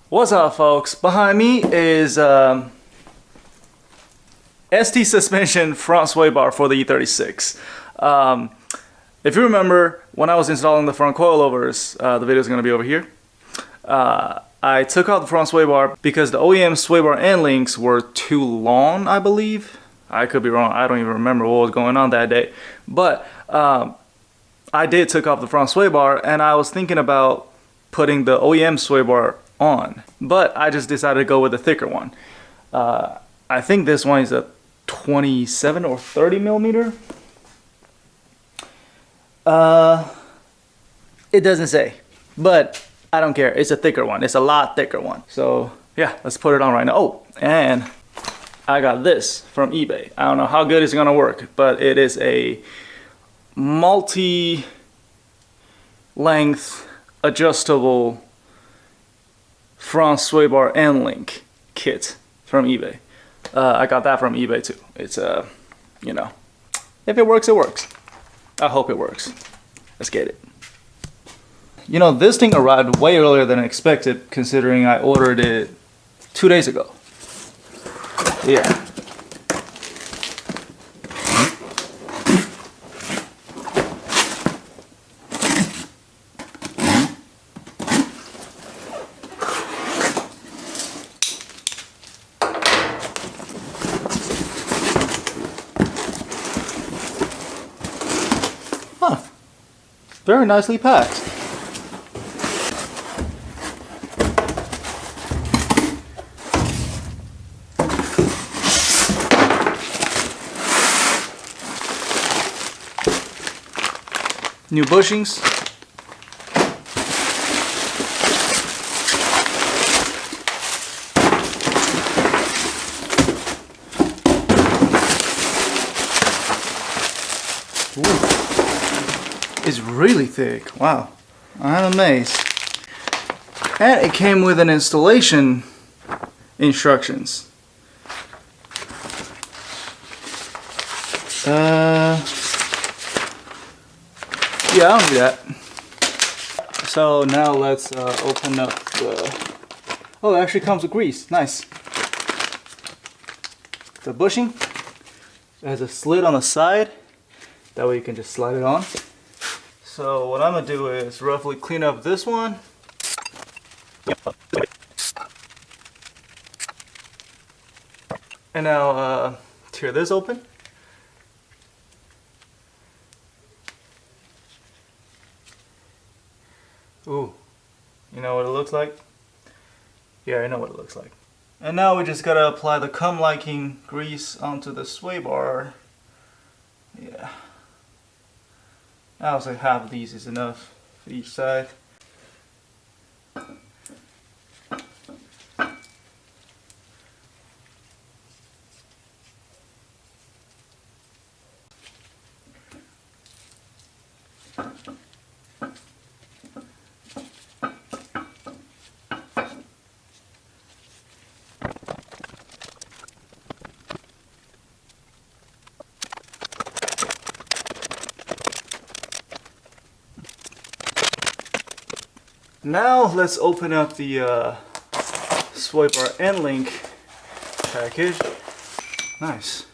What's up, folks? Behind me is ST suspension front sway bar for the E36. If you remember, when I was installing the front coilovers, the video is going to be over here. I took out the front sway bar because the OEM sway bar end links were too long, I believe. I could be wrong. I don't even remember what was going on that day. But I did take off the front sway bar, and I was thinking about putting the OEM sway bar on, but I just decided to go with a thicker one. I think this one is a 27 or 30 millimeter. It doesn't say, but I don't care. It's a thicker one. It's a lot thicker one. So yeah, let's put it on right now. Oh, and I got this from eBay. I don't know how good it's gonna work, but it is a multi-length adjustable front sway bar end link kit from eBay. I got that from eBay too. It's you know, if it works, it works. I hope it works. Let's get it. You know, this thing arrived way earlier than expected, considering I ordered it 2 days ago. Yeah. Huh. Very nicely packed. New bushings. Ooh. It's really thick. Wow. I'm amazed. And it came with an installation instructions. Yeah, I'll do that. So now let's open up the... Oh, it actually comes with grease. Nice. The bushing has a slit on the side. That way you can just slide it on. So what I'm going to do is roughly clean up this one. And now tear this open. Ooh, you know what it looks like? Yeah, I know what it looks like. And now we just gotta apply the cum liking grease onto the sway bar. Yeah. I was like half of these is enough for each side. Now let's open up the sway bar end link package. Nice.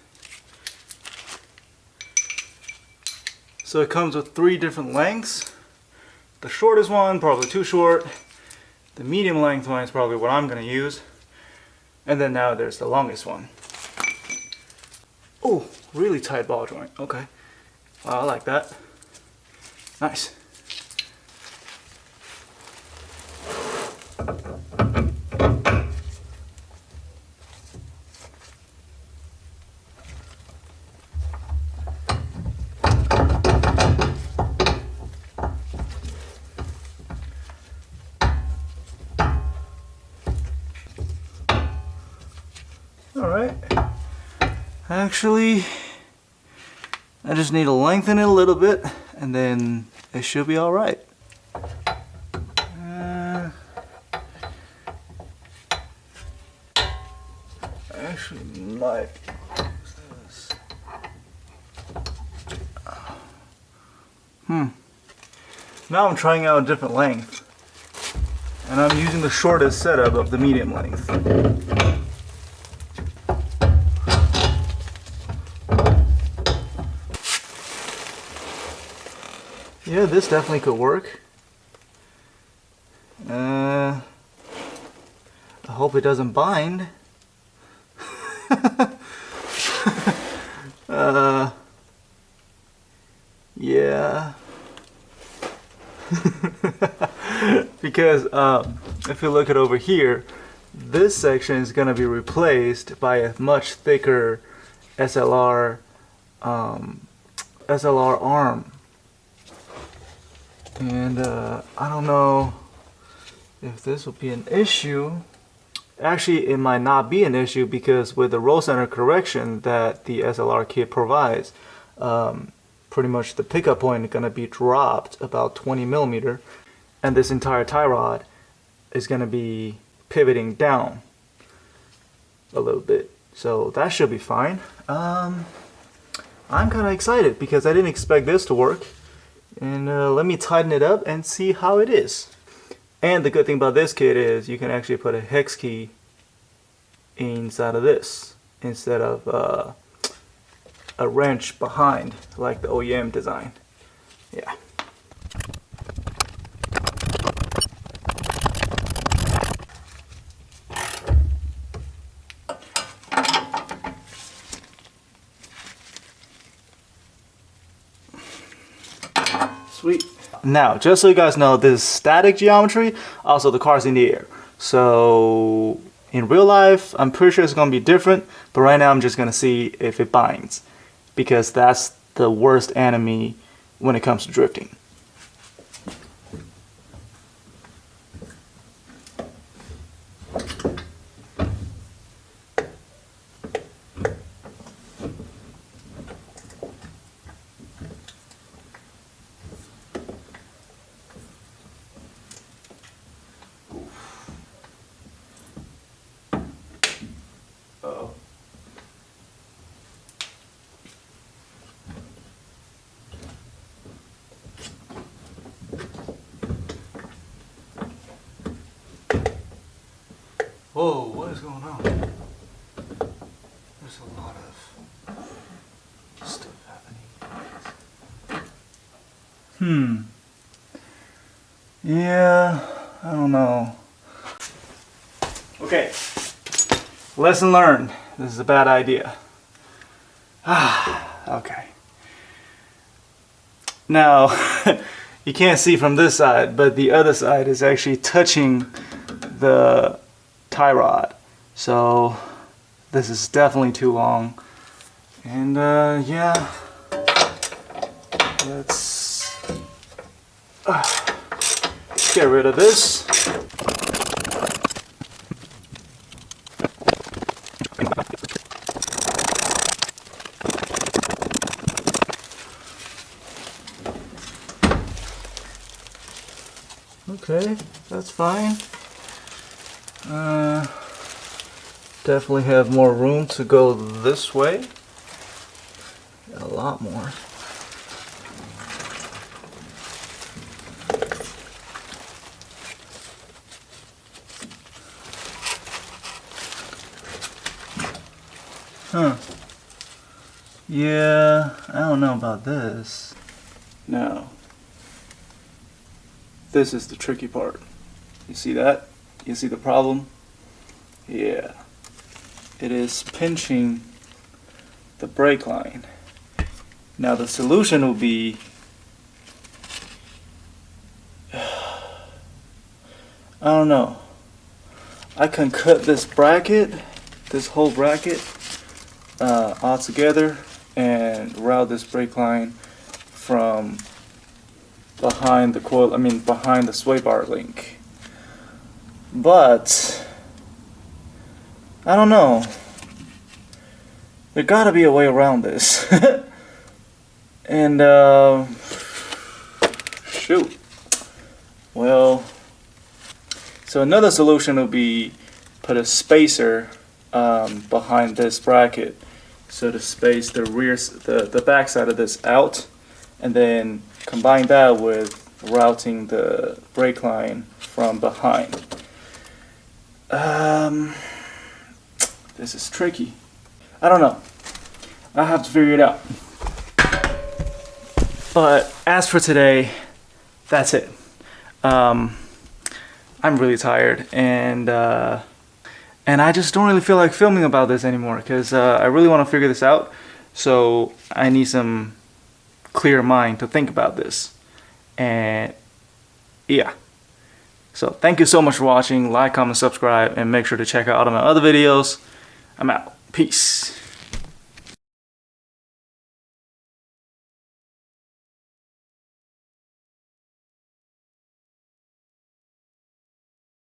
So it comes with 3 different lengths. The shortest one, probably too short. The medium length one is probably what I'm gonna use. And then now there's the longest one. Oh, really tight ball joint. Okay. I like that. Nice. Alright, actually I just need to lengthen it a little bit and then it should be alright. Actually might. Now I'm trying out a different length. And I'm using the shortest setup of the medium length. Yeah, this definitely could work. I hope it doesn't bind. Yeah. Because if you look at over here, this section is going to be replaced by a much thicker SLR arm. And I don't know if this will be an issue. Actually, it might not be an issue because with the roll center correction that the SLR kit provides, pretty much the pickup point is going to be dropped about 20 millimeter, and this entire tie rod is going to be pivoting down a little bit. So that should be fine. I'm kind of excited because I didn't expect this to work. And let me tighten it up and see how it is. And the good thing about this kit is you can actually put a hex key inside of this instead of a wrench behind like the OEM design. Yeah. Sweet. Now, just so you guys know, this is static geometry. Also, the car's in the air. So, in real life, I'm pretty sure it's going to be different. But right now, I'm just going to see if it binds. Because that's the worst enemy when it comes to drifting. Uh-oh. Whoa, what is going on? There's a lot of stuff happening. Yeah, I don't know. Okay. Lesson learned. This is a bad idea. Okay. Now, you can't see from this side, but the other side is actually touching the tie rod. So, this is definitely too long. And yeah, let's get rid of this. Okay, that's fine. Definitely have more room to go this way. A lot more. Huh. Yeah, I don't know about this. Now, this is the tricky part. You see that? You see the problem? Yeah. It is pinching the brake line. Now the solution will be I don't know. I can cut this bracket, this whole bracket all together and route this brake line from behind the coil, behind the sway bar link. But I don't know. There gotta be a way around this. And shoot. Well, so another solution would be put a spacer behind this bracket, so to space the back side of this out, and then combine that with routing the brake line from behind. This is tricky. I don't know. I have to figure it out. But as for today, that's it. I'm really tired, and I just don't really feel like filming about this anymore because I really want to figure this out. So I need some clear mind to think about this. And yeah. So thank you so much for watching. Like, comment, subscribe, and make sure to check out all of my other videos. I'm out. Peace.